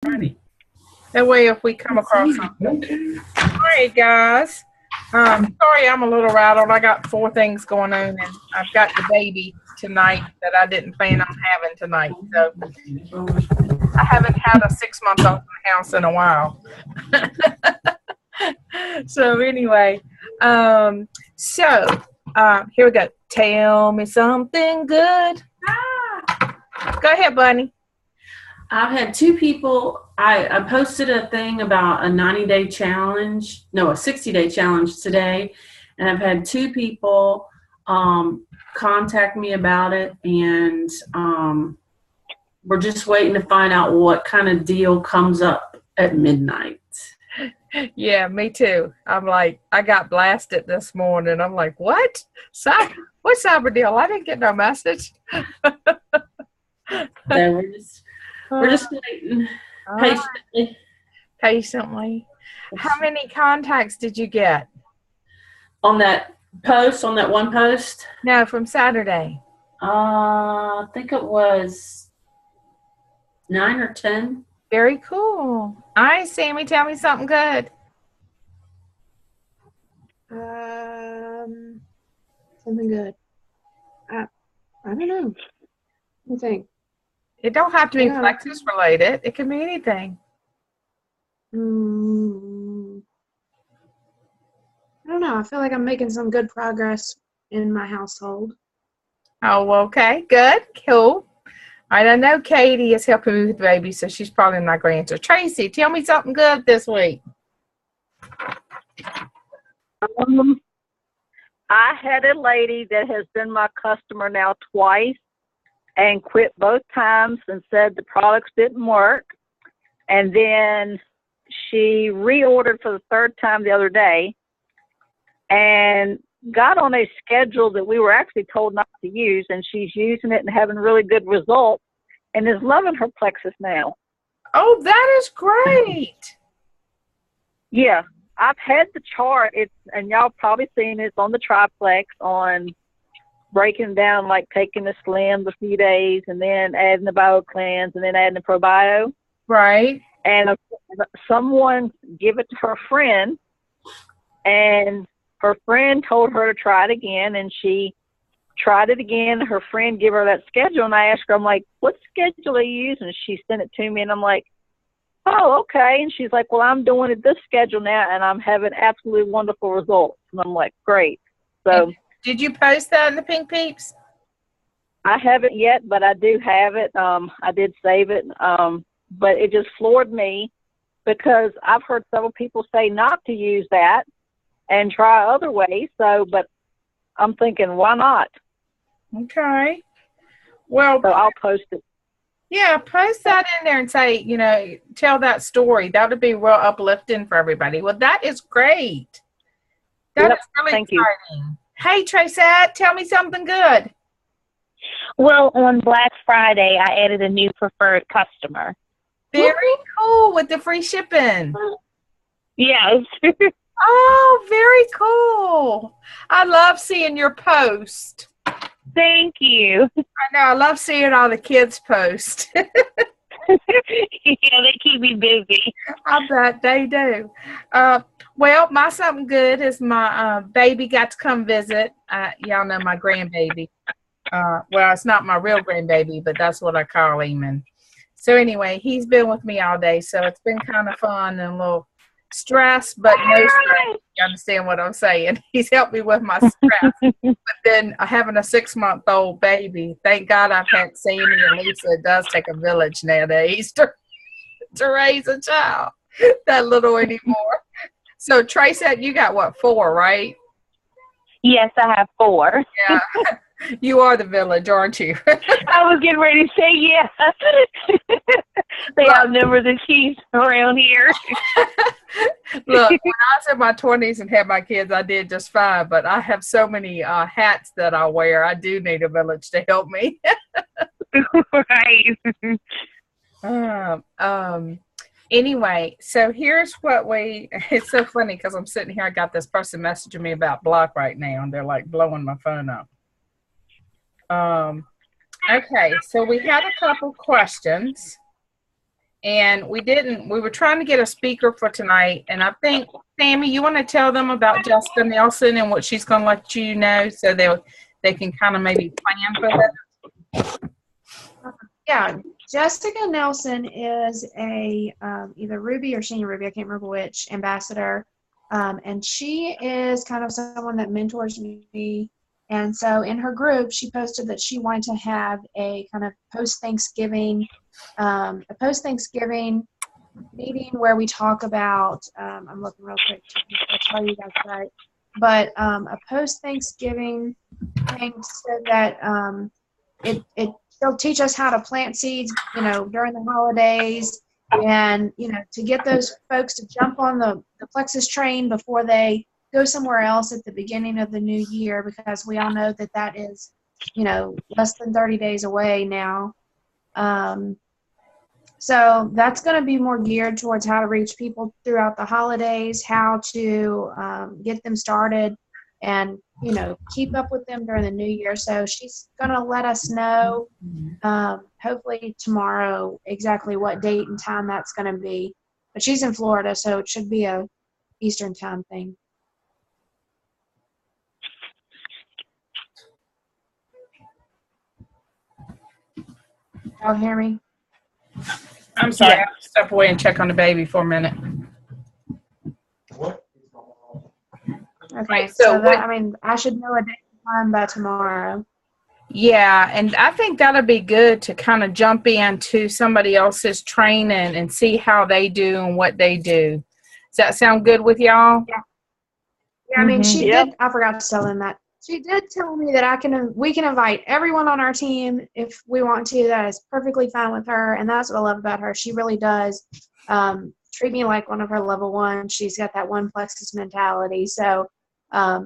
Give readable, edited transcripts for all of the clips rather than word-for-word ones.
That way, if we come across something. All right, guys. Sorry, I'm a little rattled. I got 4 things going on, and I've got the baby tonight that I didn't plan on having tonight. So I haven't had a 6-month-old in the house in a while. So anyway, here we go. Tell me something good. Go ahead, Bunny. I've had 2 people. I posted a thing about a 90-day challenge, no, a 60-day challenge today, and I've had 2 people contact me about it, and we're just waiting to find out what kind of deal comes up at midnight. Yeah, me too. I'm like, I got blasted this morning. I'm like, what? What cyber deal? I didn't get no message. So we're just waiting patiently. Patiently. How many contacts did you get? On that one post? No, from Saturday. I think it was 9 or 10. Very cool. All right, Sammy, tell me something good. Something good. I don't know. What do you think? It don't have to be Plexus related. It can be anything. I don't know. I feel like I'm making some good progress in my household. Oh, okay. Good. Cool. All right, I know Katie is helping me with the baby, so she's probably not going to answer. Tracy, tell me something good this week. I had a lady that has been my customer now twice and quit both times and said the products didn't work. And then she reordered for the 3rd time the other day and got on a schedule that we were actually told not to use, and she's using it and having really good results and is loving her Plexus now. Oh, that is great. Yeah, I've had the chart. And y'all probably seen it on the Triplex on breaking down, like taking the Slims a few days and then adding the BioCleanse and then adding the ProBio. Right. And someone gave it to her friend, and her friend told her to try it again, and she tried it again. Her friend gave her that schedule, and I asked her, I'm like, what schedule are you using? She sent it to me, and I'm like, oh, okay. And she's like, well, I'm doing it this schedule now, and I'm having absolutely wonderful results. And I'm like, great. So, did you post that in the Pink Peeps? I haven't yet, but I do have it. I did save it, but it just floored me because I've heard several people say not to use that and try other ways. So, but I'm thinking, why not? Okay. Well, so I'll post it. Yeah, post that in there and say, tell that story. That would be real uplifting for everybody. Well, that is great. That is really exciting. You. Hey, Tracette, tell me something good. Well, on Black Friday, I added a new preferred customer. Very cool with the free shipping. Yes. Oh, very cool. I love seeing your post. Thank you. I know. I love seeing all the kids post. Yeah, they keep me busy. I bet they do. Well, my something good is my baby got to come visit. Y'all know my grandbaby. Well, it's not my real grandbaby, but that's what I call him. And so anyway, he's been with me all day, so it's been kind of fun and a little stress, but no stress. You understand what I'm saying? He's helped me with my stress. But then having a 6-month-old baby, thank God I've had Sammy and Lisa. It does take a village nowadays to raise a child that little anymore. So Tracette, you got what, 4, right? Yes, I have 4. Yeah. You are the village, aren't you? I was getting ready to say yeah. They outnumber the chiefs around here. Look, when I was in my 20s and had my kids, I did just fine. But I have so many hats that I wear. I do need a village to help me. Right. Anyway, so here's what it's so funny because I'm sitting here. I got this person messaging me about Block right now, and they're like blowing my phone up. Okay, so we had a couple questions. and we were trying to get a speaker for tonight. And I think, Sammy, you want to tell them about Jessica Nelson and what she's going to let you know so they can kind of maybe plan for that? Yeah, Jessica Nelson is a either Ruby or Senior Ruby, I can't remember which, ambassador. And she is kind of someone that mentors me. And so in her group, she posted that she wanted to have a kind of post-Thanksgiving meeting where we talk about, I'm looking real quick to tell you guys right, but a post-Thanksgiving thing so that they'll teach us how to plant seeds, during the holidays, and, to get those folks to jump on the Plexus train before they go somewhere else at the beginning of the new year, because we all know that is, less than 30 days away now. So that's going to be more geared towards how to reach people throughout the holidays, how to get them started, and, keep up with them during the new year. So she's going to let us know, hopefully tomorrow, exactly what date and time that's going to be. But she's in Florida, so it should be a Eastern time thing. Y'all hear me? I'm sorry. Yeah. I have to step away and check on the baby for a minute. Okay, so I should know a date and time by tomorrow. Yeah, and I think that'll be good to kind of jump into somebody else's training and see how they do and what they do. Does that sound good with y'all? Yeah, I mean, she Yep. did. I forgot to tell them that. She did tell me that we can invite everyone on our team if we want to. That is perfectly fine with her, and that's what I love about her. She really does treat me like one of her level one. She's got that one Plexus mentality. So I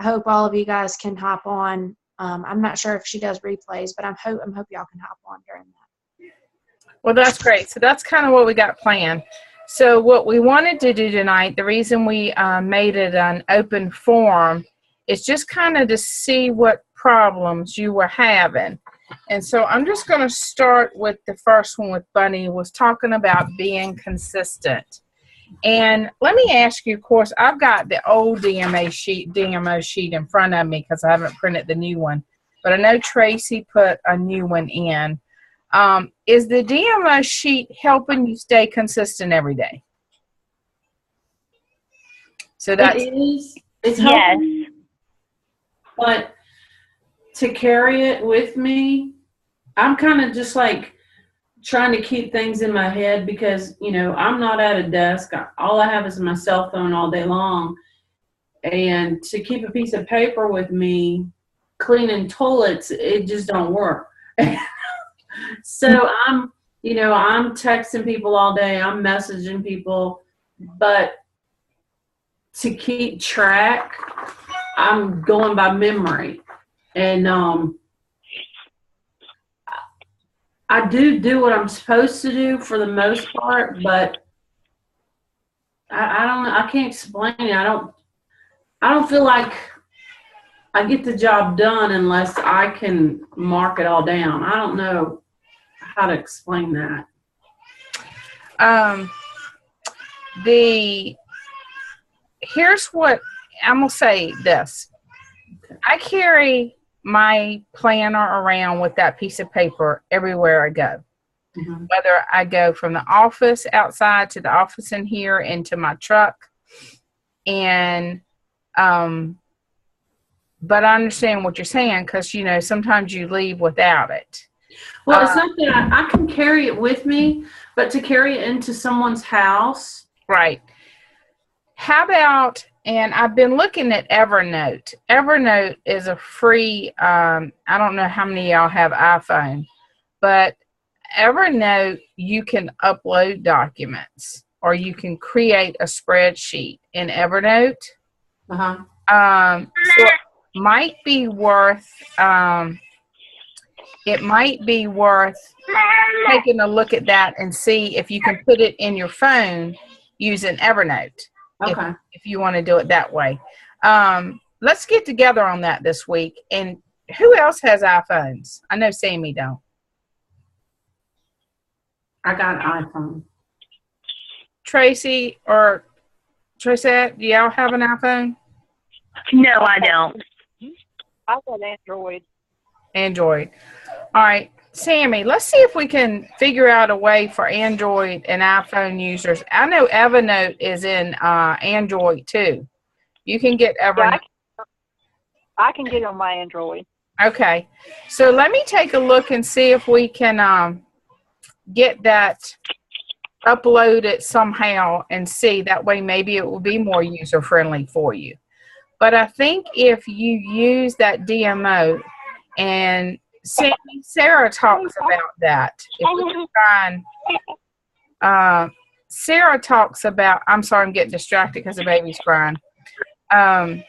hope all of you guys can hop on. I'm not sure if she does replays, but I'm hope y'all can hop on during that. Well, that's great. So that's kind of what we got planned. So what we wanted to do tonight, the reason we made it an open forum, is just kind of to see what problems you were having. And so I'm just going to start with the first one with Bunny, was talking about being consistent. And let me ask you, of course, I've got the old DMO sheet in front of me because I haven't printed the new one. But I know Tracy put a new one in. Is the DMO sheet helping you stay consistent every day? So that's It is. It's Yes. helping, but to carry it with me, I'm kind of just like trying to keep things in my head because, I'm not at a desk. All I have is my cell phone all day long. And to keep a piece of paper with me cleaning toilets, it just don't work. So I'm texting people all day. I'm messaging people, but to keep track, I'm going by memory. And I do what I'm supposed to do for the most part, but I can't explain it. I don't feel like I get the job done unless I can mark it all down. I don't know how to explain that. Here's what I'm gonna say this. I carry my planner around with that piece of paper everywhere I go. Mm-hmm. Whether I go from the office outside to the office in here into my truck. And but I understand what you're saying because sometimes you leave without it. Well, it's not that I can carry it with me, but to carry it into someone's house. Right. How about, and I've been looking at Evernote. Evernote is a free, I don't know how many of y'all have iPhone, but Evernote, you can upload documents or you can create a spreadsheet in Evernote. Uh-huh. So it might be worth taking a look at that and see if you can put it in your phone using Evernote. Okay. If you want to do it that way. Let's get together on that this week. And who else has iPhones? I know Sammy don't. I got an iPhone. Tracy or Tracette, do y'all have an iPhone? No, I don't. I've got Android. Android. All right, Sammy, let's see if we can figure out a way for Android and iPhone users. I know Evernote is in Android too. You can get Evernote. Yeah, I can get on my Android. Okay, so let me take a look and see if we can get that uploaded somehow and see. That way maybe it will be more user friendly for you. But I think if you use that DMO, and Sarah talks about that. If we can find, Sarah talks about, I'm sorry, I'm getting distracted because the baby's crying. Sarah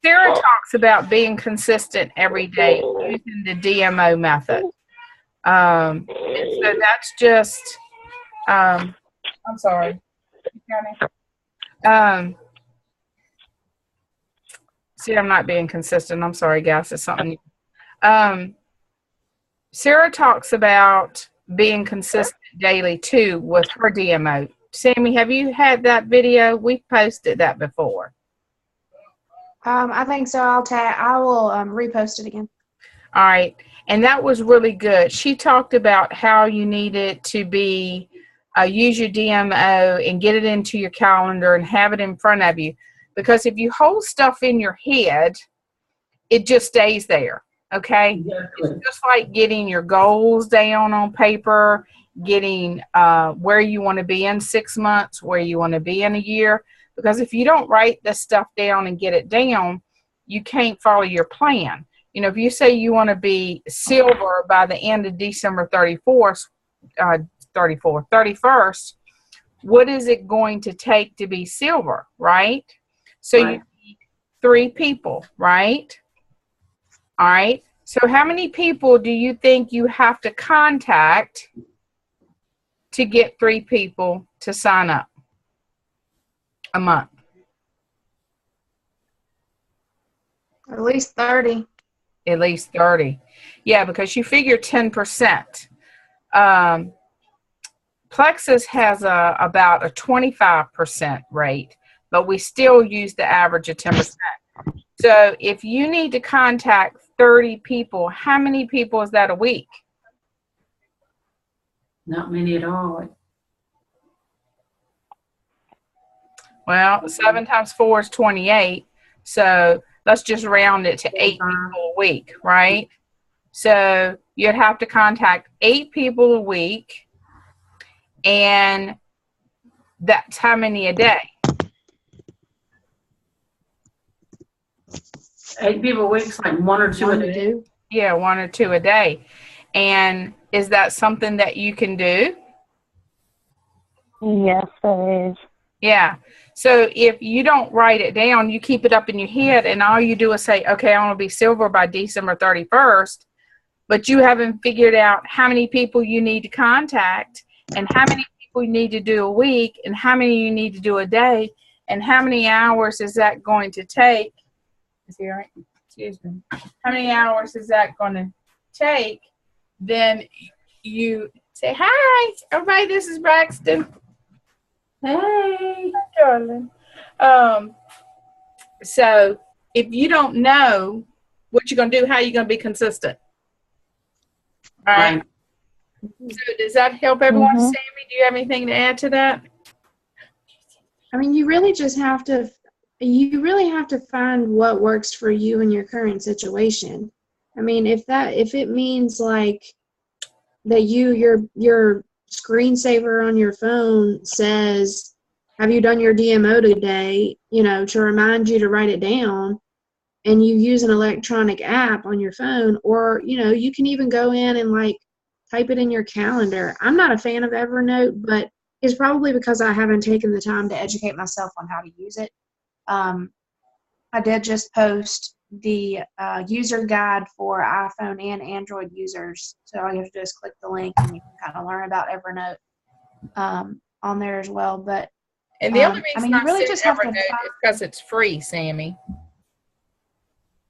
talks about being consistent every day using the DMO method. And so that's just, I'm sorry. See, I'm not being consistent. I'm sorry, guys. It's something. Sarah talks about being consistent daily too with her DMO. Sammy, have you had that video? We've posted that before. I think so. I will repost it again. All right. And that was really good. She talked about how you needed to be, use your DMO and get it into your calendar and have it in front of you. Because if you hold stuff in your head, it just stays there. Okay? Exactly. It's just like getting your goals down on paper, getting where you want to be in 6 months, where you want to be in a year. Because if you don't write this stuff down and get it down, you can't follow your plan. You know, if you say you want to be silver by the end of December 31st, what is it going to take to be silver, right? So Right. you need 3 people, right? All right. So how many people do you think you have to contact to get 3 people to sign up a month? At least 30. At least 30. Yeah, because you figure 10%. Plexus has about a 25% rate, but we still use the average of 10%. So if you need to contact 30 people, how many people is that a week? Not many at all. Well, 7 times 4 is 28. So let's just round it to 8 people a week, right? So you'd have to contact 8 people a week, and that's how many a day? 8 people a week is like 1 or 2 a One to day. do. Yeah, 1 or 2 a day. And is that something that you can do? Yes, it is. Yeah. So if you don't write it down, you keep it up in your head, and all you do is say, okay, I want to be silver by December 31st, but you haven't figured out how many people you need to contact and how many people you need to do a week and how many you need to do a day and how many hours is that going to take. Is he all right? Excuse me. How many hours is that going to take? Then you say, hi, everybody, this is Braxton. Hey. Darling. So if you don't know what you're going to do, how are you going to be consistent? All right. So does that help everyone? Mhm. Sammy, do you have anything to add to that? I mean, you really have to find what works for you in your current situation. I mean, if it means like that your screensaver on your phone says, have you done your DMO today, to remind you to write it down, and you use an electronic app on your phone, or, you can even go in and like type it in your calendar. I'm not a fan of Evernote, but it's probably because I haven't taken the time to educate myself on how to use it. I did just post the user guide for iPhone and Android users. So all you have to do is click the link and you can kind of learn about Evernote on there as well. But And the only reason you I really said just have to Evernote is because it's free, Sammy.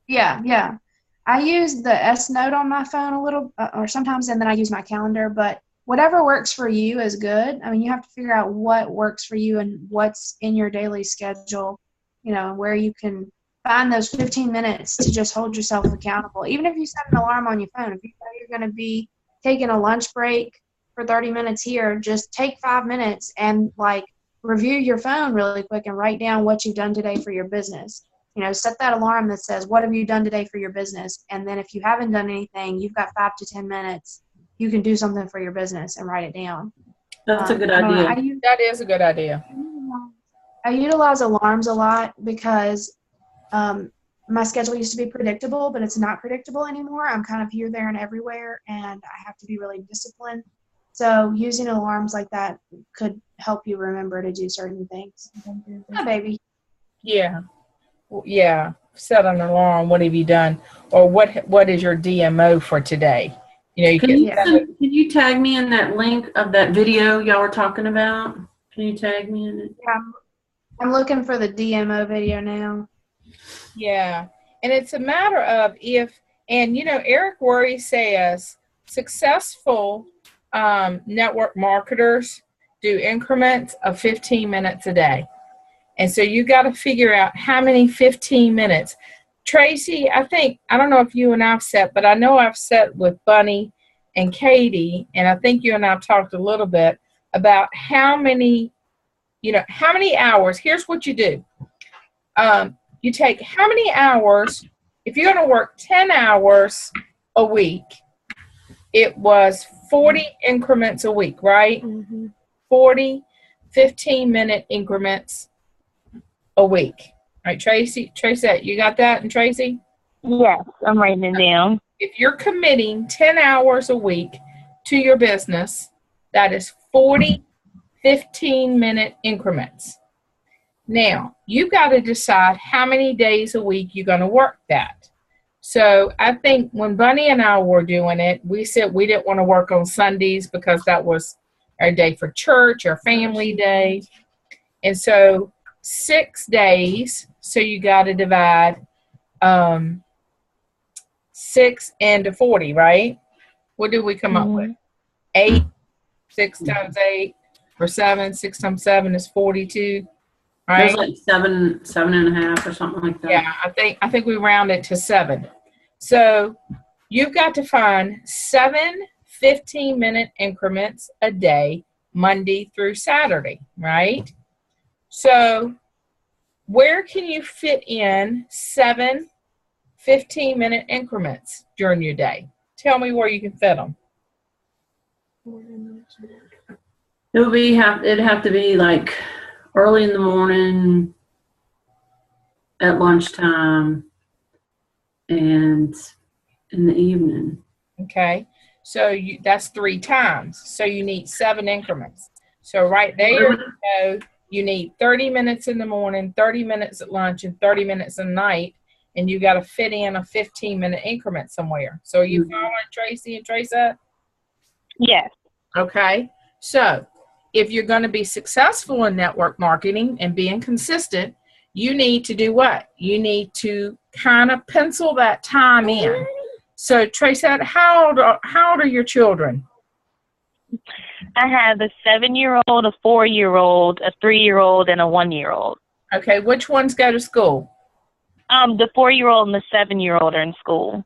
yeah. I use the S Note on my phone a little, or sometimes, and then I use my calendar. But whatever works for you is good. I mean, you have to figure out what works for you and what's in your daily schedule, where you can find those 15 minutes to just hold yourself accountable. Even if you set an alarm on your phone, if you know you're going to be taking a lunch break for 30 minutes here, just take 5 minutes and review your phone really quick and write down what you've done today for your business. Set that alarm that says, what have you done today for your business? And then if you haven't done anything, you've got 5 to 10 minutes. You can do something for your business and write it down. That's a good idea. That is a good idea. I utilize alarms a lot because my schedule used to be predictable, but it's not predictable anymore. I'm kind of here, there, and everywhere, and I have to be really disciplined. So using alarms like that could help you remember to do certain things. Hi, baby. Yeah. Yeah. Set an alarm. What have you done? Or what is your DMO for today? Can you tag me in that link of that video y'all were talking about? Can you tag me in it? Yeah, I'm looking for the DMO video now. Yeah. And it's a matter of Eric Worre says successful network marketers do increments of 15 minutes a day. And so you got to figure out how many 15 minutes. Tracy, I don't know if you and I've set, but I know I've set with Bunny and Katie, and I think you and I've talked a little bit about how many hours. Here's what you do. You take how many hours, if you're going to work 10 hours a week, it was 40 increments a week, right? Mm-hmm. 40 15-minute increments a week. All right, Tracy, you got that? And Tracy? Yes, I'm writing it down. If you're committing 10 hours a week to your business, that is 40 15-minute increments. Now, you've got to decide how many days a week you're going to work that. So I think when Bunny and I were doing it, we said we didn't want to work on Sundays because that was our day for church, our family day. And so 6 days, so you got to divide 6 into 40, right? What did we come up with? 8, 6 times 8, or 7, 6 times 7 is 42. Right? There's like 7.5 or something like that. Yeah, I think we rounded to 7. So you've got to find 7 15-minute increments a day, Monday through Saturday, right? So where can you fit in 7 15-minute increments during your day? Tell me where you can fit them. It'd have to be like early in the morning, at lunchtime, and in the evening. Okay, so that's 3 times. So you need 7 increments. So right there, you need 30 minutes in the morning, 30 minutes at lunch, and 30 minutes at night, and you got to fit in a 15-minute increment somewhere. So are you following Tracy and Tracy? Yes. Okay, so if you're going to be successful in network marketing and being consistent, you need to do what? You need to kind of pencil that time in. So Tracy, how old are your children? I have a 7-year-old, a 4-year-old, a 3-year-old, and a 1-year-old. Okay, which ones go to school? The 4-year-old and the 7-year-old are in school.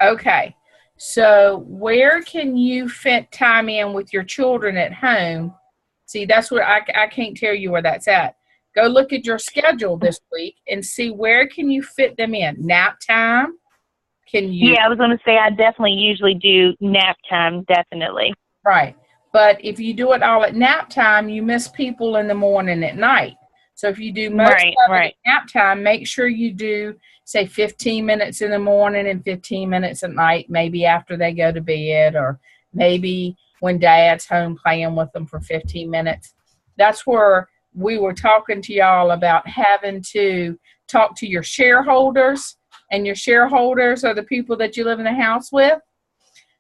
Okay, so where can you fit time in with your children at home? See, that's where I can't tell you where that's at. Go look at your schedule this week and see where can you fit them in. Nap time? Can you? Yeah, I was going to say I definitely usually do nap time, definitely. Right. But if you do it all at nap time, you miss people in the morning at night. So if you do most of it at nap time, make sure you do, say, 15 minutes in the morning and 15 minutes at night, maybe after they go to bed, or maybe when Dad's home playing with them for 15 minutes. That's where we were talking to y'all about having to talk to your shareholders, and your shareholders are the people that you live in the house with.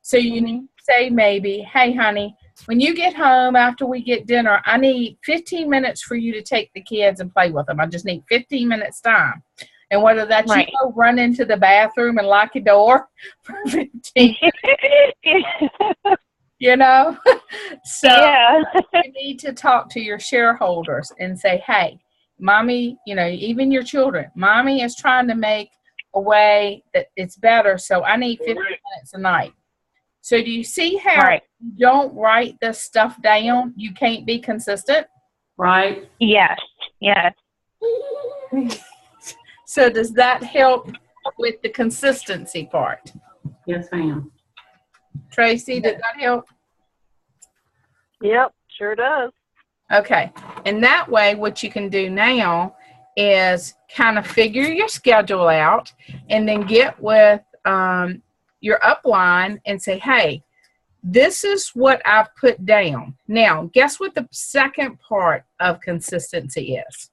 So you need to say maybe, hey, honey, when you get home after we get dinner, I need 15 minutes for you to take the kids and play with them. I just need 15 minutes time. And whether that's you go run into the bathroom and lock your door for 15 minutes, you know? So Yeah. you need to talk to your shareholders and say, hey, mommy, even your children, mommy is trying to make a way that it's better. So I need 15 minutes a night. So do you see how Right. you don't write this stuff down? You can't be consistent. Right. Yes. Yes. So does that help with the consistency part? Yes, ma'am. Tracy, did that help? Yep, sure does. Okay. And that way, what you can do now is kind of figure your schedule out and then get with your upline and say, hey, this is what I've put down. Now, guess what the second part of consistency is?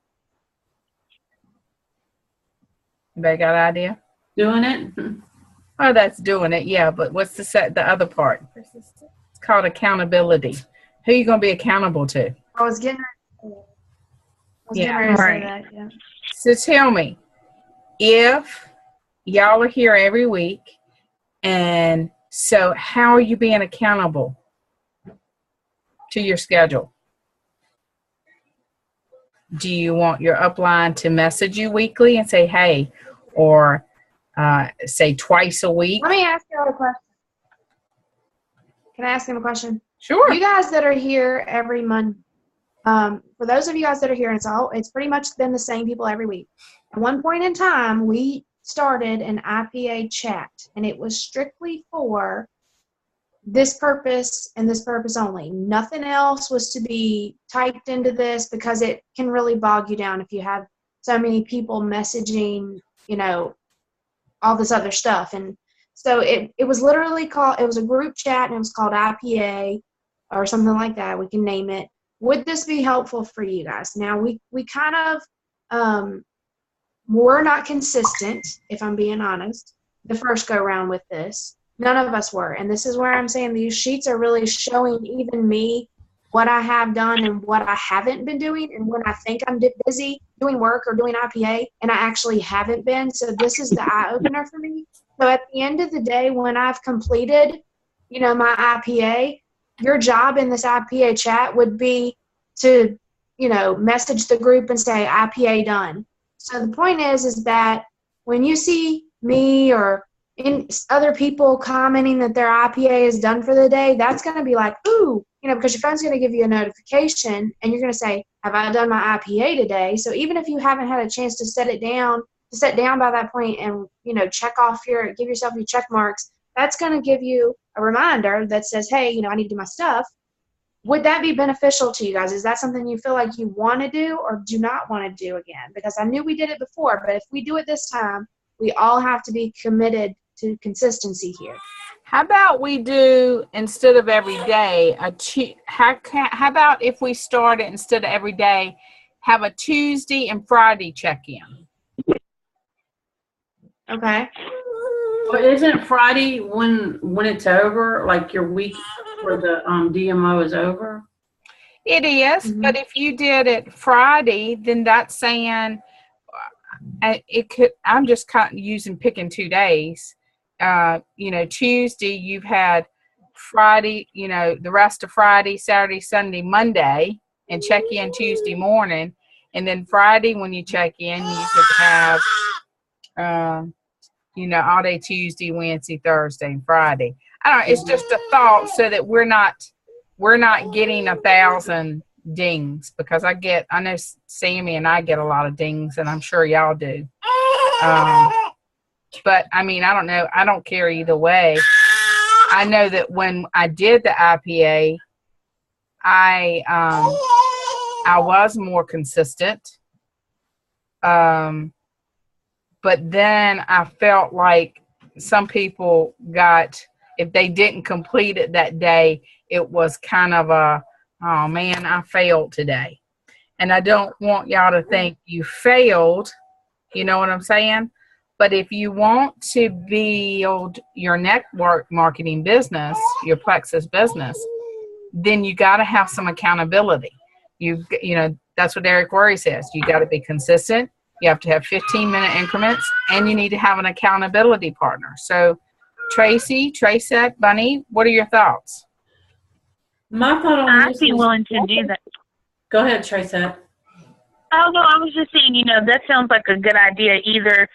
Anybody got an idea? Doing it. Oh, that's doing it. Yeah, but what's the other part? It's called accountability. Who are you going to be accountable to? I was getting ready Yeah. to say Right. that. Yeah. So tell me, if y'all are here every week, and so how are you being accountable to your schedule? Do you want your upline to message you weekly and say, hey, or say twice a week? Let me ask you a question. Can I ask him a question? Sure. You guys that are here every Monday, for those of you guys that are here, and it's pretty much been the same people every week. At one point in time, we started an IPA chat, and it was strictly for this purpose and this purpose only. Nothing else was to be typed into this, because it can really bog you down if you have so many people messaging, all this other stuff. And so it was literally called, it was a group chat, and it was called IPA or something like that. We can name it. Would this be helpful for you guys? Now, we kind of were not consistent, if I'm being honest, the first go round with this. None of us were. And this is where I'm saying these sheets are really showing even me what I have done and what I haven't been doing, and when I think I'm busy doing work or doing IPA and I actually haven't been. So this is the eye-opener for me. So at the end of the day, when I've completed, my IPA, your job in this IPA chat would be to, message the group and say IPA done. So the point is that when you see me or other people commenting that their IPA is done for the day, that's going to be like, ooh, because your phone's going to give you a notification, and you're going to say, have I done my IPA today? So even if you haven't had a chance to set down by that point and, give yourself your check marks, that's going to give you a reminder that says, hey, I need to do my stuff. Would that be beneficial to you guys? Is that something you feel like you want to do or do not want to do again? Because I knew we did it before, but if we do it this time, we all have to be committed to consistency here. How about we do, instead of every day, how about if we start it instead of every day, have a Tuesday and Friday check-in? Okay. Well, isn't Friday when it's over, like your week where the DMO is over? It is, but if you did it Friday, then that's saying it could. I'm just picking 2 days. Tuesday you've had Friday, the rest of Friday, Saturday, Sunday, Monday, and check in Tuesday morning, and then Friday when you check in, you could have all day Tuesday, Wednesday, Thursday, and Friday. I don't know, it's just a thought so that we're not getting 1,000 dings, because I know Sammy and I get a lot of dings, and I'm sure y'all do. But I mean, I don't know. I don't care either way. I know that when I did the IPA, I was more consistent. But then I felt like some people if they didn't complete it that day, it was kind of oh man, I failed today. And I don't want y'all to think you failed. You know what I'm saying? But if you want to build your network marketing business, your Plexus business, then you got to have some accountability. That's what Eric Worre says. You got to be consistent. You have to have 15-minute increments, and you need to have an accountability partner. So, Tracy, Bunny, what are your thoughts? My thought on I'd this be is, willing to do that. go ahead, Tracy. Oh, no, I was just saying, that sounds like a good idea. Either,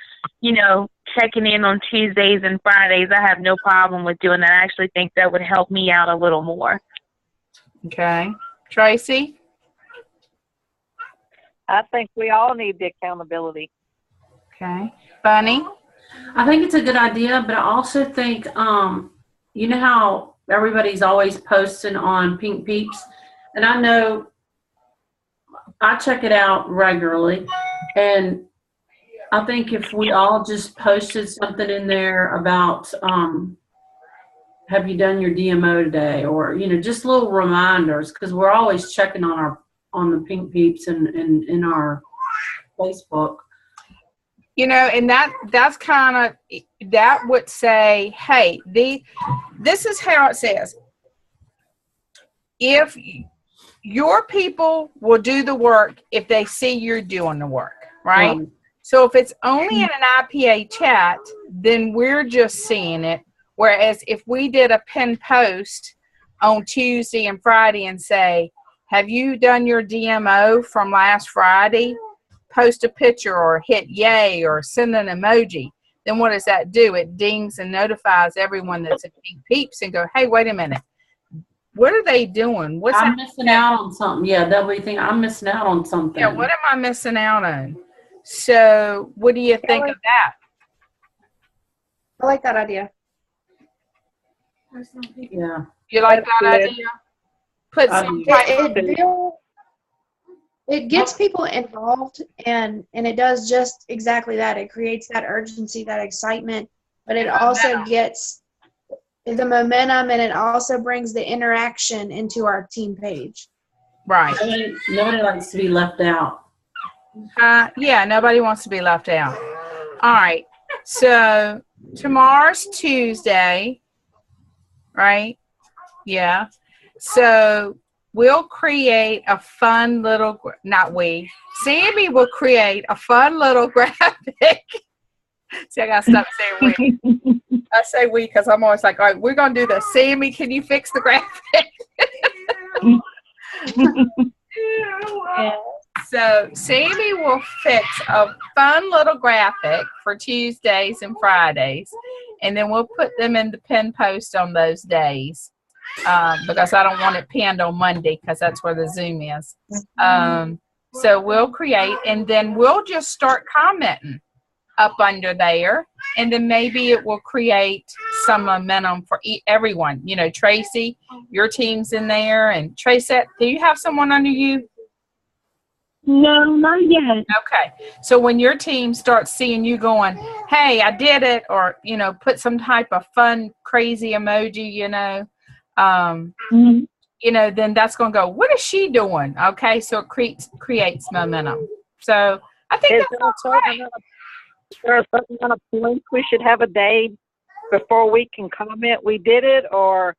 checking in on Tuesdays and Fridays. I have no problem with doing that. I actually think that would help me out a little more. Okay. Tracy? I think we all need the accountability. Okay. Bunny? I think it's a good idea, but I also think, you know how everybody's always posting on Pink Peeps? And I know I check it out regularly, and I think if we all just posted something in there about, have you done your DMO today? Or, just little reminders, because we're always checking on the Pink Peeps and in our Facebook. And that's kind of, that would say, hey, this is how it says. If your people will do the work if they see you're doing the work, right? So if it's only in an IPA chat, then we're just seeing it. Whereas if we did a pin post on Tuesday and Friday and say, have you done your DMO from last Friday? Post a picture or hit yay or send an emoji. Then what does that do? It dings and notifies everyone that's at Pink Peeps and go, hey, wait a minute. What are they doing? I'm missing out on something. Yeah, they'll be thinking, I'm missing out on something. Yeah, what am I missing out on? So what do you think of that? I like that idea. Yeah. You like that idea? Put some it gets people involved, and it does just exactly that. It creates that urgency, that excitement, but it also gets the momentum, and it also brings the interaction into our team page. Right. Nobody likes to be left out. Yeah, nobody wants to be left out. All right. So tomorrow's Tuesday, right? Yeah. So we'll create a fun little, Sammy will create a fun little graphic. See, I got to stop saying we. I say we because I'm always like, all right, we're going to do this. Sammy, can you fix the graphic? Yeah. So Sammy will fix a fun little graphic for Tuesdays and Fridays, and then we'll put them in the pin post on those days because I don't want it pinned on Monday because that's where the Zoom is. So we'll create, and then we'll just start commenting up under there, and then maybe it will create some momentum for everyone. Tracy, your team's in there, and Tracy, do you have someone under you? No, not yet. Okay. So when your team starts seeing you going, hey, I did it, or, put some type of fun, crazy emoji, then that's going to go, what is she doing? Okay. So it creates momentum. So I think that's right. Is there a certain amount of points we should have a day before we can comment we did it, or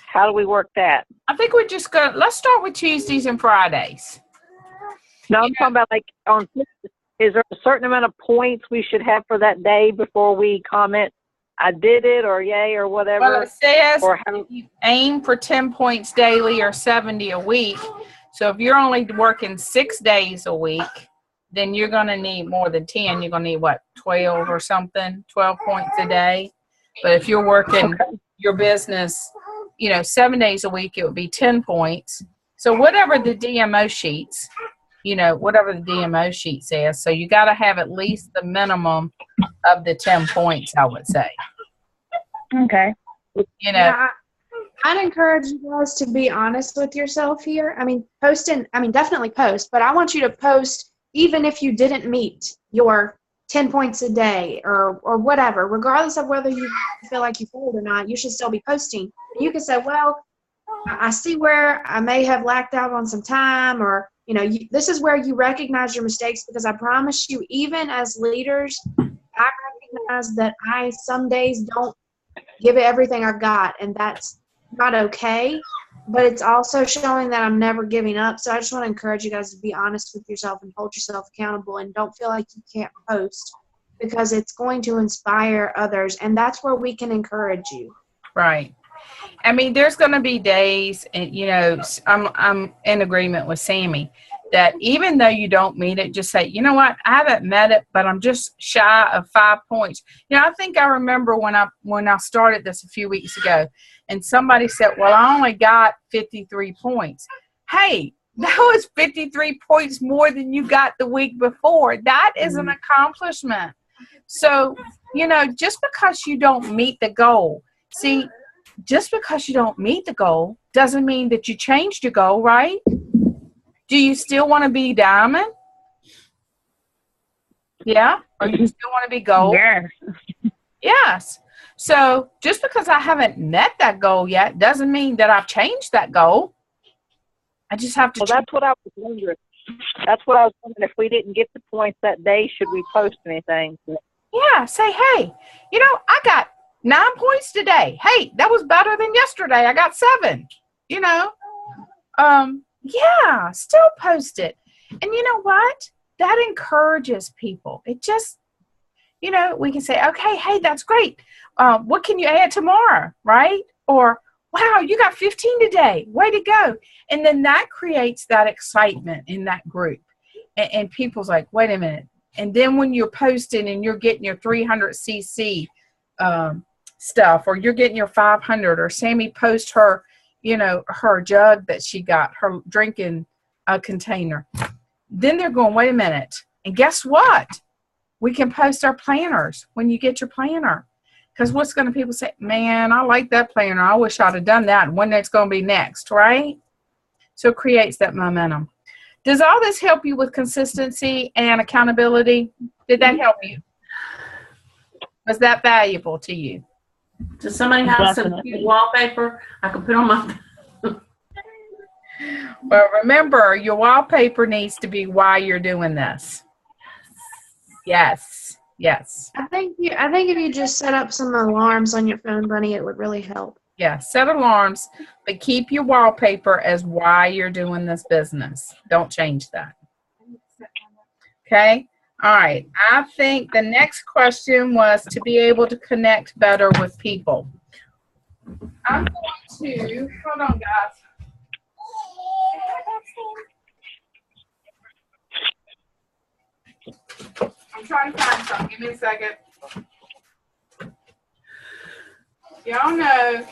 how do we work that? I think we're just going to, let's start with Tuesdays and Fridays. No, I'm talking about is there a certain amount of points we should have for that day before we comment I did it or yay or whatever? Well, it says you aim for 10 points daily or 70 a week. So if you're only working 6 days a week, then you're going to need more than 10. You're going to need, 12 or something, 12 points a day. But if you're working your business, 7 days a week, it would be 10 points. So whatever the DMO sheets, whatever the DMO sheet says. So you got to have at least the minimum of the 10 points, I would say. Okay. Yeah, I'd encourage you guys to be honest with yourself here. Definitely post, but I want you to post even if you didn't meet your 10 points a day or whatever, regardless of whether you feel like you failed or not, you should still be posting. You can say, well, I see where I may have lacked out on some time, or, this is where you recognize your mistakes, because I promise you, even as leaders, I recognize that I some days don't give it everything I've got, and that's not okay, but it's also showing that I'm never giving up. So I just want to encourage you guys to be honest with yourself and hold yourself accountable, and don't feel like you can't post, because it's going to inspire others, and that's where we can encourage you. Right. I mean, there's going to be days, and you know, I'm in agreement with Sammy that even though you don't meet it, just say, you know what, I haven't met it, but I'm just shy of 5 points. You know, I think I remember when I started this a few weeks ago, and somebody said, well, I only got 53 points. Hey, that was 53 points more than you got the week before. That is an accomplishment. So, you know, just because you don't meet the goal, see, just because you don't meet the goal doesn't mean that you changed your goal, right? Do you still want to be diamond? Yeah? Or do you still want to be gold? Yes. Yes. So just because I haven't met that goal yet doesn't mean that I've changed that goal. I just have to. Well, that's what I was wondering. That's what I was wondering. If we didn't get the points that day, should we post anything? Yeah. Say, hey, you know, I got 9 points today. Hey, that was better than yesterday. I got 7. You know. Yeah. Still post it. And you know what? That encourages people. It just, you know, we can say, okay, hey, that's great. What can you add tomorrow, right? Or, wow, you got 15 today. Way to go. And then that creates that excitement in that group. And people's like, wait a minute. And then when you're posting and you're getting your 300cc stuff, or you're getting your 500, or Sammy posts her, you know, her jug that she got, her drinking container. Then they're going, wait a minute. And guess what? We can post our planners when you get your planner. Because what's going to people say, man, I like that planner. I wish I'd have done that. And when that's going to be next, right? So it creates that momentum. Does all this help you with consistency and accountability? Did that help you? Was that valuable to you? Does somebody have some Definitely. cute wallpaper I can put on my? Well, remember, your wallpaper needs to be why you're doing this. Yes. Yes. I think if you just set up some alarms on your phone, Bunny, it would really help. Yeah. Set alarms, but keep your wallpaper as why you're doing this business. Don't change that. Okay. All right. I think the next question was to be able to connect better with people. I'm going to, hold on, guys. I'm trying to find something. Give me a second. Y'all know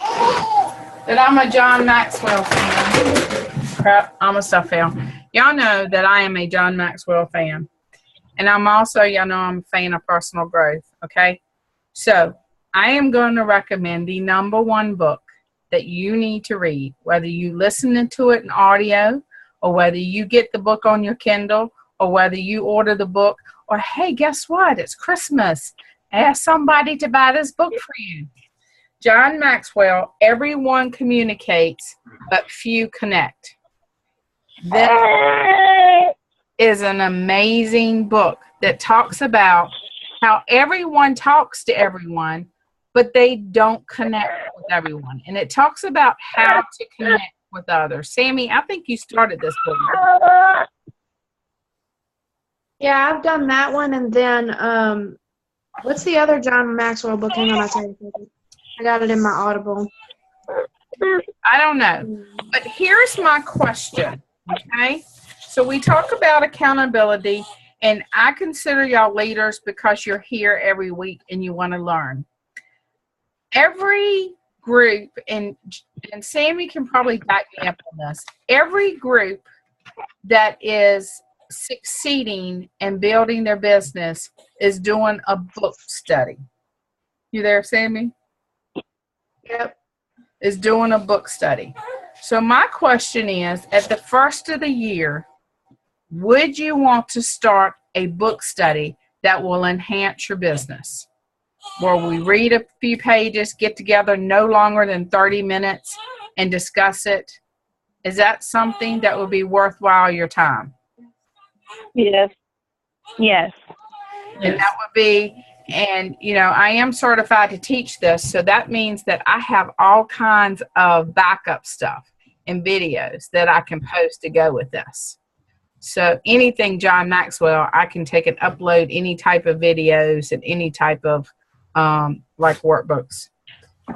that I'm a John Maxwell fan. Crap, I almost fell. Y'all know that I am a John Maxwell fan. And I'm also, y'all know I'm a fan of personal growth, okay? So I am going to recommend the #1 book that you need to read, whether you listen to it in audio, or whether you get the book on your Kindle, or whether you order the book, or hey, guess what? It's Christmas. Ask somebody to buy this book for you. John Maxwell, Everyone Communicates, but Few Connect. That is an amazing book that talks about how everyone talks to everyone, but they don't connect with everyone. And it talks about how to connect with others. Sammy, I think you started this book. Yeah, I've done that one, and then what's the other John Maxwell book? Hang on, I'll tell you. I got it in my Audible. I don't know. But here's my question, okay? So we talk about accountability, and I consider y'all leaders because you're here every week and you want to learn. Every group, and Sammy can probably back me up on this, every group that is succeeding and building their business is doing a book study. You there, Sammy? Yep. Is doing a book study. So my question is, at the first of the year, would you want to start a book study that will enhance your business? Where we read a few pages, get together no longer than 30 minutes and discuss it. Is that something that would be worthwhile your time? Yes. Yes. And that would be, and you know, I am certified to teach this, so that means that I have all kinds of backup stuff and videos that I can post to go with this. So anything John Maxwell, I can take and upload any type of videos and any type of like workbooks.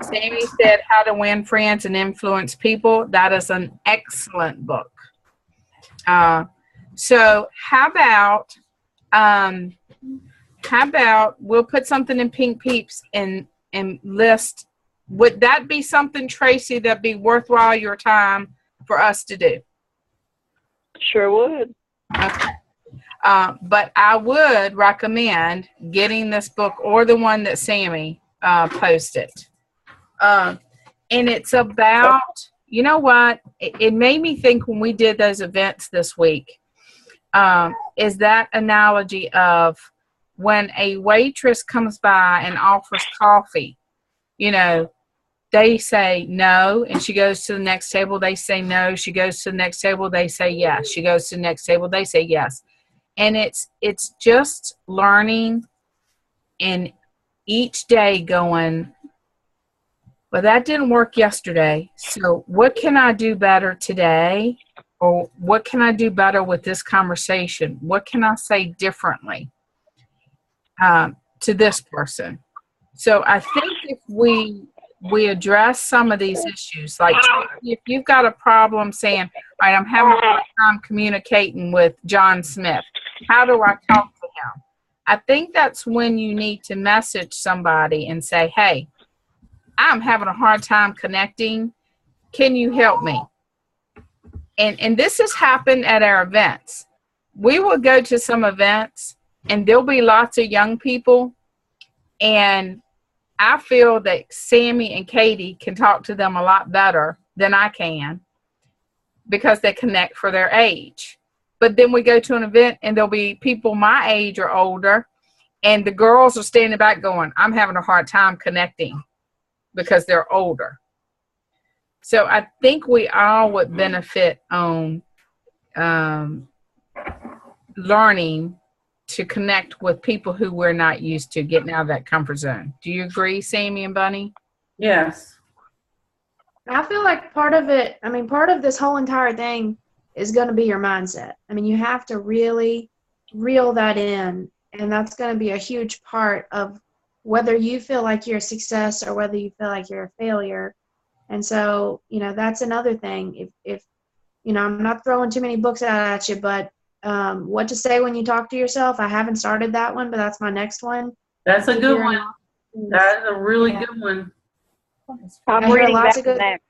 Sammy said How to Win Friends and Influence People. That is an excellent book. So how about we'll put something in Pink Peeps and list. Would that be something, Tracy, that'd be worthwhile your time for us to do? Sure would. Okay. But I would recommend getting this book or the one that Sammy posted. And it's about, you know what? It made me think when we did those events this week, is that analogy of when a waitress comes by and offers coffee, you know, they say no, and she goes to the next table, they say no. She goes to the next table, they say yes. She goes to the next table, they say yes. And it's just learning and each day going, well, that didn't work yesterday. So what can I do better today? Or what can I do better with this conversation? What can I say differently to this person? So I think if we address some of these issues, like if you've got a problem saying, all right, I'm having a hard time communicating with John Smith, how do I talk to him? I think that's when you need to message somebody and say, hey, I'm having a hard time connecting. Can you help me? And this has happened at our events. We will go to some events and there'll be lots of young people, and I feel that Sammy and Katie can talk to them a lot better than I can because they connect for their age. But then we go to an event and there'll be people my age or older, and the girls are standing back going, I'm having a hard time connecting because they're older. So I think we all would benefit on learning to connect with people who we're not used to, getting out of that comfort zone. Do you agree, Sammy and Bunny? Yes. I feel like part of this whole entire thing is going to be your mindset. I mean, you have to really reel that in, and that's going to be a huge part of whether you feel like you're a success or whether you feel like you're a failure. And so, that's another thing. If I'm not throwing too many books out at you, but what to say when you talk to yourself. I haven't started that one, but that's my next one. That's a good one. That's a really good one. I'm reading lots that of good next.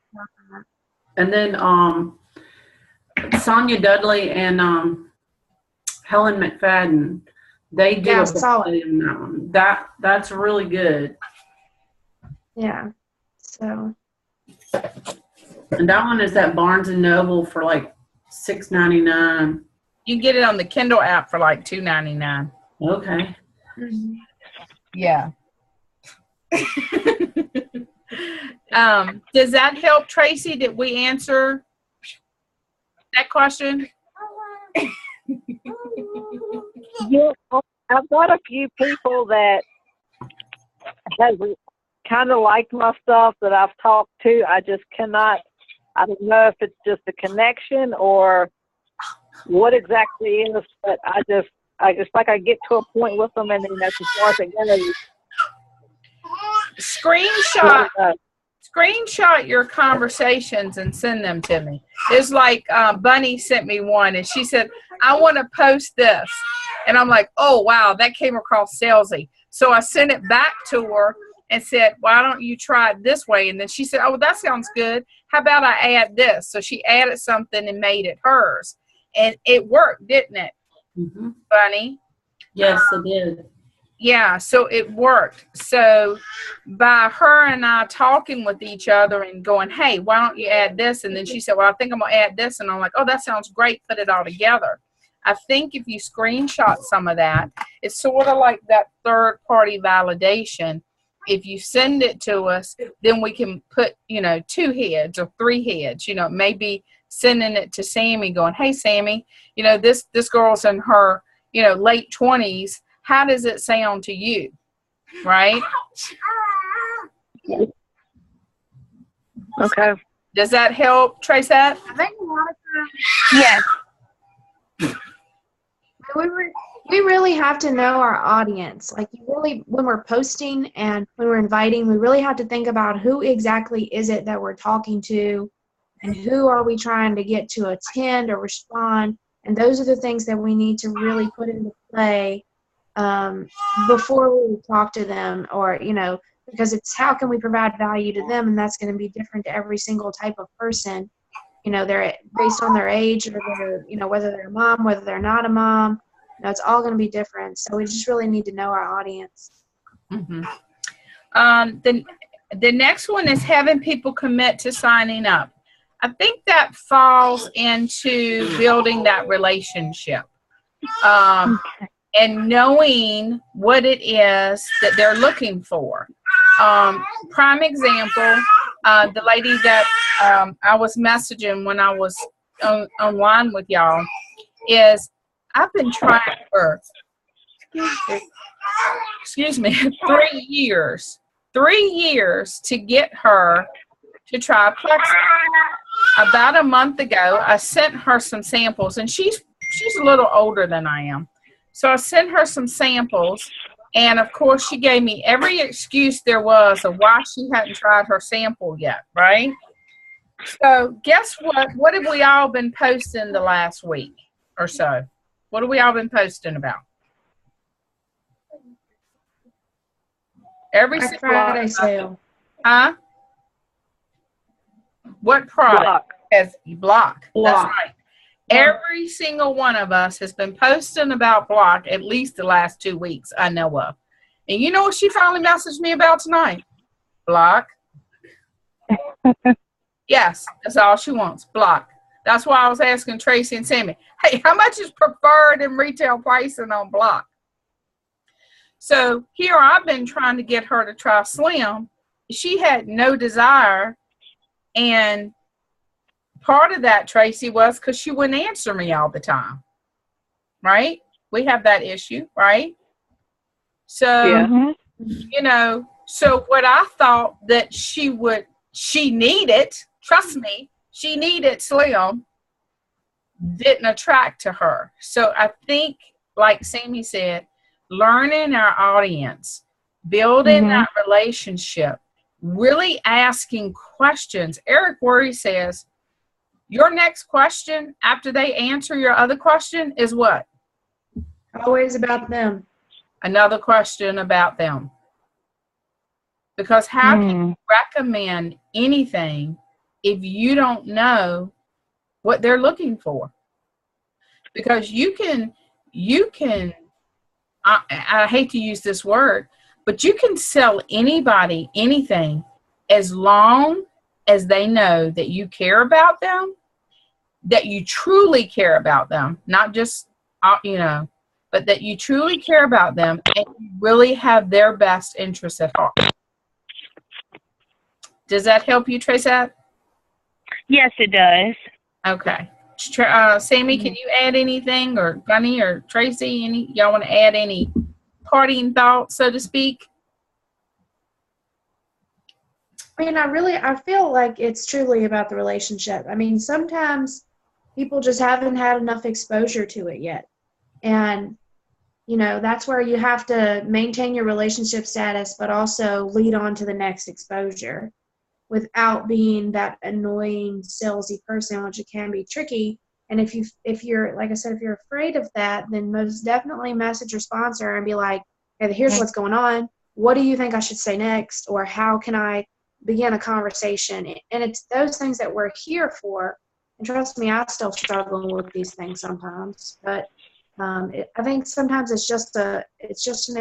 And then Sonia Dudley and Helen McFadden, they do a study on that one. That's really good. Yeah. So. And that one is at Barnes and Noble for like $6.99. You can get it on the Kindle app for like $2.99. Okay. Mm-hmm. Yeah. Does that help, Tracy? Did we answer that question? Yeah, I've got a few people that have kind of liked my stuff that I've talked to. I just cannot, I don't know if it's just a connection or what exactly is, but I just like I get to a point with them and then that's as far as it goes. Screenshot your conversations and send them to me. It's like Bunny sent me one and she said, I want to post this. And I'm like, oh, wow, that came across salesy. So I sent it back to her and said, why don't you try it this way? And then she said, oh, that sounds good. How about I add this? So she added something and made it hers. And it worked, didn't it, Mm-hmm. Bunny? Yes, it did. Yeah, so it worked. So by her and I talking with each other and going, hey, why don't you add this? And then she said, well, I think I'm going to add this. And I'm like, oh, that sounds great. Put it all together. I think if you screenshot some of that, it's sort of like that third-party validation. If you send it to us, then we can put, 2 heads or 3 heads, maybe sending it to Sammy going, hey, Sammy, this girl's in her, late 20s. How does it sound to you? Right? Okay. Does that help, Tracette? I think a lot of times. Yes. We we really have to know our audience. Like, you really, when we're posting and when we're inviting, we really have to think about who exactly is it that we're talking to, and who are we trying to get to attend or respond. And those are the things that we need to really put into play before we talk to them, or, because it's how can we provide value to them, and that's going to be different to every single type of person. They're based on their age, or their, whether they're a mom, whether they're not a mom. It's all going to be different. So we just really need to know our audience. Mm-hmm. The next one is having people commit to signing up. I think that falls into building that relationship. And knowing what it is that they're looking for. Prime example, the lady that I was messaging when I was online with y'all is, I've been trying for, 3 years. 3 years to get her to try Plexus. About a month ago, I sent her some samples, and she's a little older than I am. So I sent her some samples, and of course she gave me every excuse there was of why she hadn't tried her sample yet, right? So guess what? What have we all been posting the last week or so? What have we all been posting about? Every Black Friday sale. Huh? What product has Block? That's right. Every single one of us has been posting about Block at least the last 2 weeks I know of. And you know what she finally messaged me about tonight? Block. Yes, that's all she wants. Block. That's why I was asking Tracy and Sammy, hey, how much is preferred in retail pricing on Block? So here I've been trying to get her to try Slim. She had no desire, and part of that, Tracy, was because she wouldn't answer me all the time, right? We have that issue, right? So, so what I thought that she needed, trust me, she needed Slim, didn't attract to her. So I think, like Sammy said, learning our audience, building that relationship, really asking questions. Eric Worre says, your next question after they answer your other question is what? Always about them. Another question about them. Because how can you recommend anything if you don't know what they're looking for? Because you can, I hate to use this word, but you can sell anybody anything as long as they know that you care about them, that you truly care about them, not just, but that you truly care about them and you really have their best interests at heart. Does that help you, Tracy? Yes, it does. Okay. Sammy, can you add anything, or Gunny or Tracy, y'all want to add any parting thoughts, so to speak? I mean, I feel like it's truly about the relationship. I mean, sometimes people just haven't had enough exposure to it yet. And, that's where you have to maintain your relationship status, but also lead on to the next exposure without being that annoying, salesy person, which it can be tricky. And if you're, like I said, if you're afraid of that, then most definitely message your sponsor and be like, hey, here's what's going on. What do you think I should say next? Or how can I begin a conversation? And it's those things that we're here for. And trust me, I still struggle with these things sometimes. But I think sometimes it's just an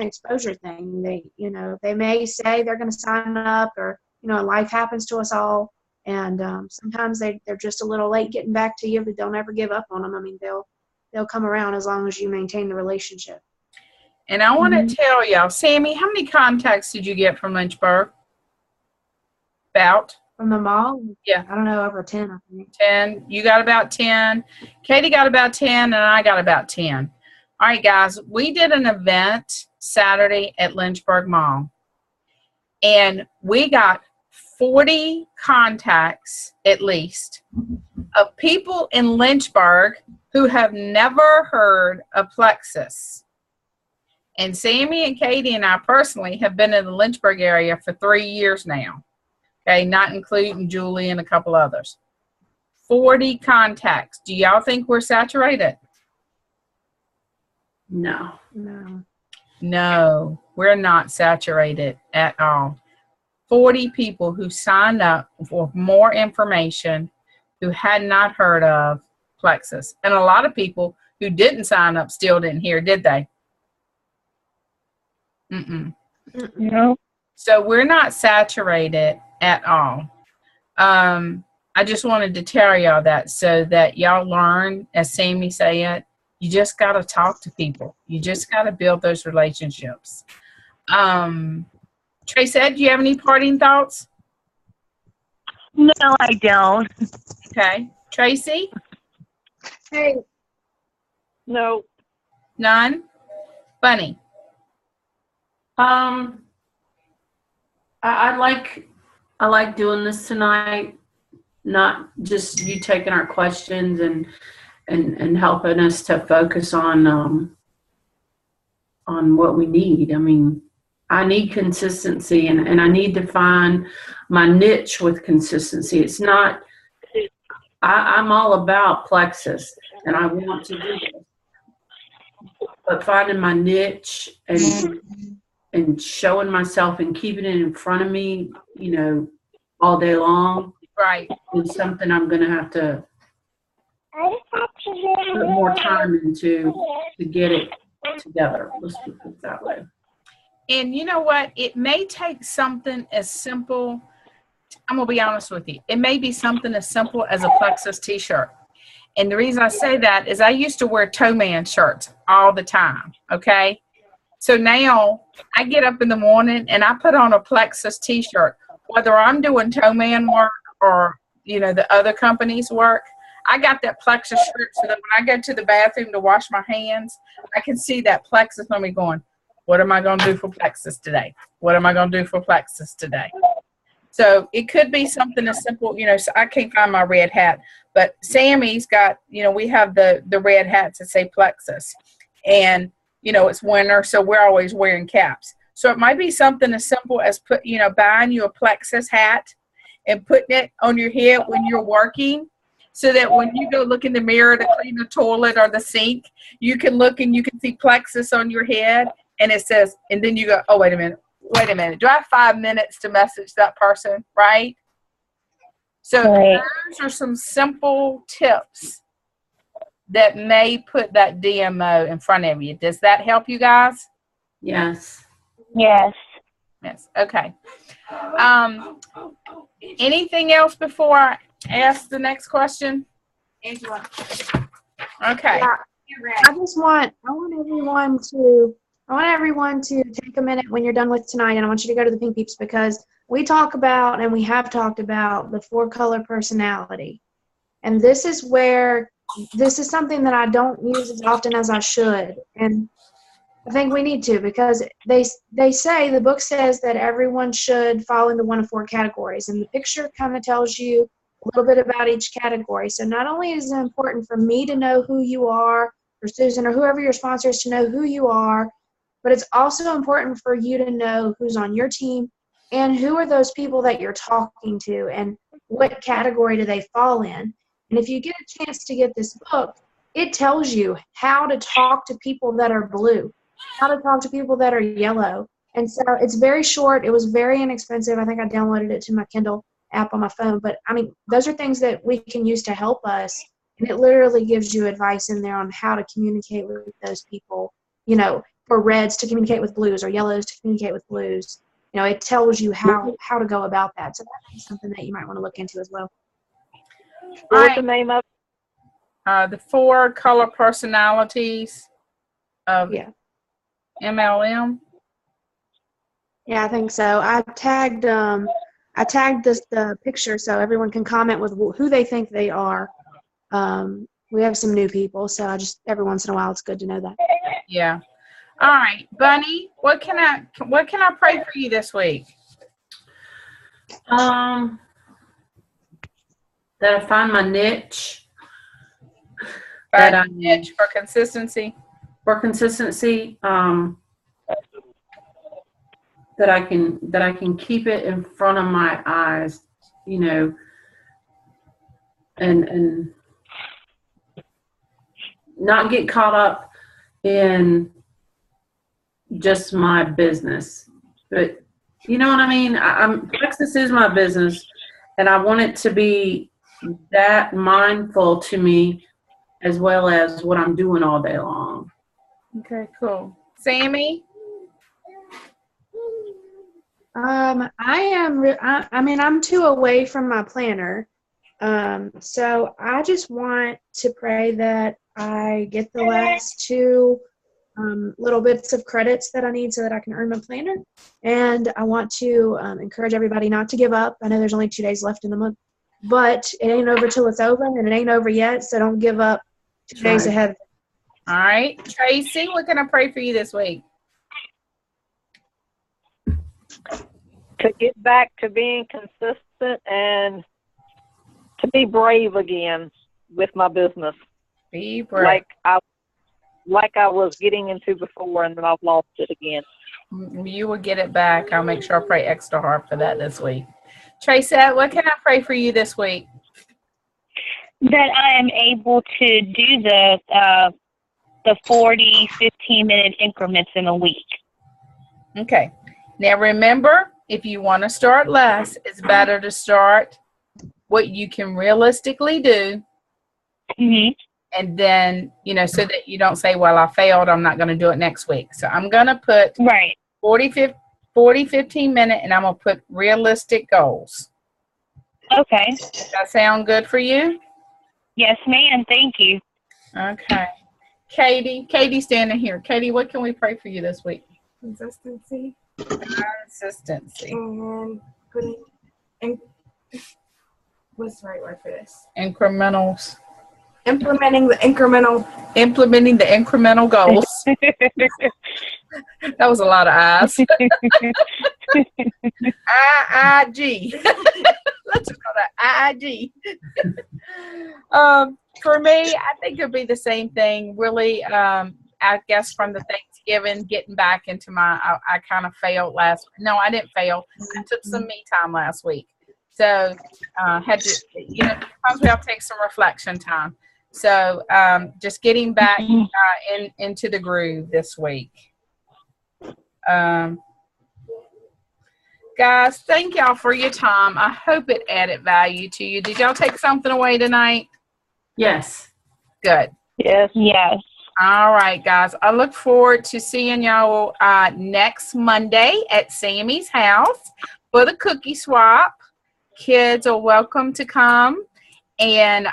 exposure thing. They may say they're going to sign up, or life happens to us all. And sometimes they're just a little late getting back to you, but don't ever give up on them. I mean, they'll come around as long as you maintain the relationship. And I want to tell y'all, Sammy, how many contacts did you get from Lynchburg? About? From the mall? Yeah. I don't know, over 10, I think. 10. You got about 10. Katie got about 10, and I got about 10. All right, guys, we did an event Saturday at Lynchburg Mall, and we got 40 contacts, at least, of people in Lynchburg who have never heard of Plexus. And Sammy and Katie and I personally have been in the Lynchburg area for 3 years now. Okay, not including Julie and a couple others. 40 contacts. Do y'all think we're saturated? No. No. No, we're not saturated at all. 40 people who signed up for more information who had not heard of Plexus. And a lot of people who didn't sign up still didn't hear, did they? Mm-mm. No. So we're not saturated at all. I just wanted to tell y'all that so that y'all learn, as Sammy said, you just got to talk to people. You just got to build those relationships. Tracy, do you have any parting thoughts? No, I don't. Okay. Tracy? Hey, No. None? Bunny? I like doing this tonight. Not just you taking our questions and helping us to focus on what we need. I mean, I need consistency and I need to find my niche with consistency. It's not, I'm all about Plexus and I want to do this. But finding my niche and showing myself and keeping it in front of me, all day long. Right. Is something I'm going to have to put more time into to get it together. Let's put it that way. And you know what? It may take something as simple. I'm going to be honest with you. It may be something as simple as a Plexus t-shirt. And the reason I say that is I used to wear Toe Man shirts all the time. Okay. So now I get up in the morning and I put on a Plexus t-shirt, whether I'm doing Toe Man work or, the other company's work. I got that Plexus shirt so that when I go to the bathroom to wash my hands, I can see that Plexus on me going, what am I going to do for Plexus today? What am I going to do for Plexus today? So it could be something as simple, so I can't find my red hat, but Sammy's got, we have the red hats that say Plexus and, it's winter, so we're always wearing caps. So it might be something as simple as buying you a Plexus hat and putting it on your head when you're working so that when you go look in the mirror to clean the toilet or the sink, you can look and you can see Plexus on your head and it says, and then you go, oh, wait a minute. Do I have 5 minutes to message that person, right? So Right. Those are some simple tips that may put that DMO in front of you. Does that help you guys? Yes. Yes. Yes. Okay. Anything else before I ask the next question? Angela. Okay. Yeah. I want everyone to take a minute when you're done with tonight, and I want you to go to the Pink Peeps because we talk about and we have talked about the 4-color personality. And this is something that I don't use as often as I should. And I think we need to because they say, the book says that everyone should fall into one of 4 categories. And the picture kind of tells you a little bit about each category. So not only is it important for me to know who you are, or Susan, or whoever your sponsor is to know who you are, but it's also important for you to know who's on your team and who are those people that you're talking to and what category do they fall in. And if you get a chance to get this book, it tells you how to talk to people that are blue, how to talk to people that are yellow. And so it's very short. It was very inexpensive. I think I downloaded it to my Kindle app on my phone. But, I mean, those are things that we can use to help us. And it literally gives you advice in there on how to communicate with those people, for reds to communicate with blues or yellows to communicate with blues. It tells you how to go about that. So that's something that you might want to look into as well. What's the name of The 4 color personalities of Yeah. MLM. Yeah, I think so. I tagged the picture so everyone can comment with who they think they are. We have some new people, so every once in a while it's good to know that. Yeah. All right, Bunny, what can I pray for you this week? That I find my niche. Niche for consistency. For consistency. that I can keep it in front of my eyes, you know, and not get caught up in just my business. But you know what I mean? Texas is my business, and I want it to be that mindful to me as well as what I'm doing all day long. Okay, cool. Sammy? I'm 2 away from my planner. So I just want to pray that I get the last 2 little bits of credits that I need so that I can earn my planner. And I want to encourage everybody not to give up. I know there's only 2 days left in the month, but it ain't over till it's over, and it ain't over yet, so don't give up 2 days ahead. All right. Tracy, what can I pray for you this week? To get back to being consistent and to be brave again with my business. Be brave. Like I was getting into before, and then I've lost it again. You will get it back. I'll make sure I pray extra hard for that this week. Tracy, what can I pray for you this week? That I am able to do the 40, 15-minute increments in a week. Okay. Now remember, if you want to start less, it's better to start what you can realistically do. Mm-hmm. And then, you know, so that you don't say, well, I failed, I'm not going to do it next week. So I'm going to put 40, 15 minute, and I'm going to put realistic goals. Okay. Does that sound good for you? Yes, ma'am. Thank you. Okay. Katie standing here. Katie, what can we pray for you this week? Consistency. Consistency. And what's the right word for this? Incrementals. Implementing the incremental goals. That was a lot of I's. IIG. Let's just call that IIG. For me, I think it'd be the same thing. Really, I guess from the Thanksgiving, getting back into I kind of failed no, I didn't fail. I took some me time last week. So, had to, sometimes we have to take some reflection time. So, just getting back into the groove this week. Guys, thank y'all for your time. I hope it added value to you. Did y'all take something away tonight? Yes. Good. Yes. Yes. All right, guys. I look forward to seeing y'all next Monday at Sammy's house for the cookie swap. Kids are welcome to come, and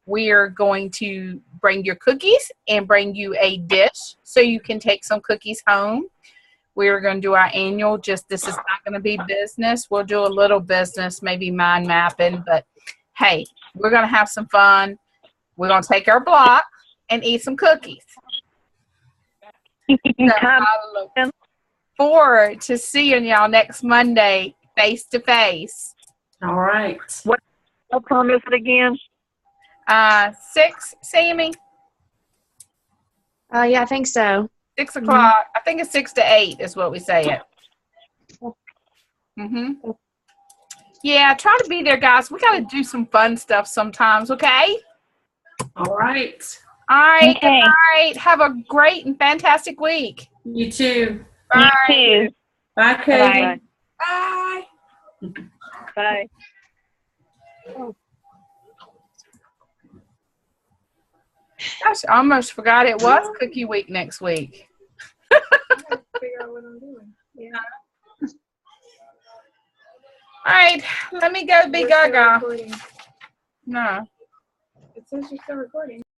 we are going to bring your cookies and bring you a dish so you can take some cookies home. We're going to do our annual, this is not going to be business. We'll do a little business, maybe mind mapping, but hey, we're going to have some fun. We're going to take our block and eat some cookies. So I look forward to seeing y'all next Monday face to face. All right. What time is it again? 6, Sammy? Yeah, I think so. 6 o'clock. I think it's 6 to 8 is what we say it. Yeah, try to be there, guys. We got to do some fun stuff sometimes, okay? All right. All right. Okay. All right. Have a great and fantastic week. You too. Bye. You too. Bye, Katie. Bye. Bye. Bye. Gosh, I almost forgot it was Cookie Week next week. I have to figure out what I'm doing. Yeah. All right. Let me go be We're still Gaga. recording. No. It says you're still recording.